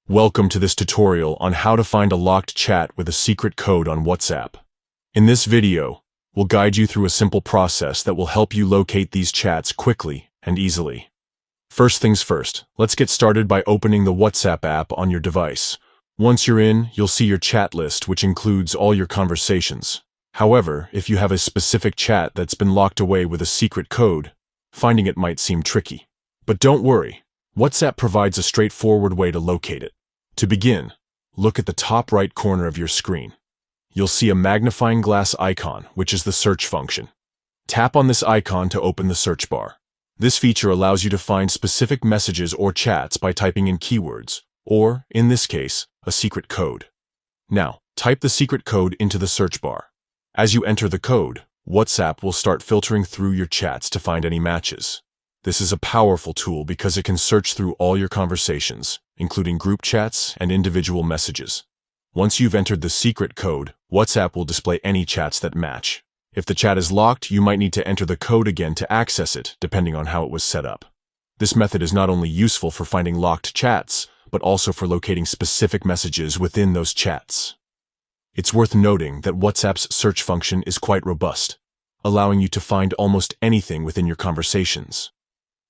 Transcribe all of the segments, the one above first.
Welcome to this tutorial on how to find a locked chat with a secret code on WhatsApp. In this video, we'll guide you through a simple process that will help you locate these chats quickly and easily. First things first, let's get started by opening the WhatsApp app on your device. Once you're in, you'll see your chat list, which includes all your conversations. However, if you have a specific chat that's been locked away with a secret code, finding it might seem tricky. But don't worry, WhatsApp provides a straightforward way to locate it. To begin, look at the top right corner of your screen. You'll see a magnifying glass icon, which is the search function. Tap on this icon to open the search bar. This feature allows you to find specific messages or chats by typing in keywords, or, in this case, a secret code. Now, type the secret code into the search bar. As you enter the code, WhatsApp will start filtering through your chats to find any matches. This is a powerful tool because it can search through all your conversations, including group chats and individual messages. Once you've entered the secret code, WhatsApp will display any chats that match. If the chat is locked, you might need to enter the code again to access it, depending on how it was set up. This method is not only useful for finding locked chats, but also for locating specific messages within those chats. It's worth noting that WhatsApp's search function is quite robust, allowing you to find almost anything within your conversations.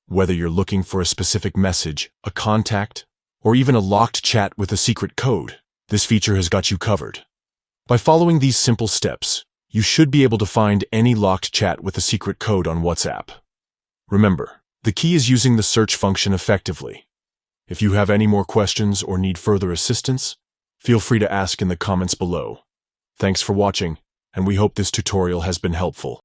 Whether you're looking for a specific message, a contact, or even a locked chat with a secret code, this feature has got you covered. By following these simple steps, you should be able to find any locked chat with a secret code on WhatsApp. Remember, the key is using the search function effectively. If you have any more questions or need further assistance, feel free to ask in the comments below. Thanks for watching, and we hope this tutorial has been helpful.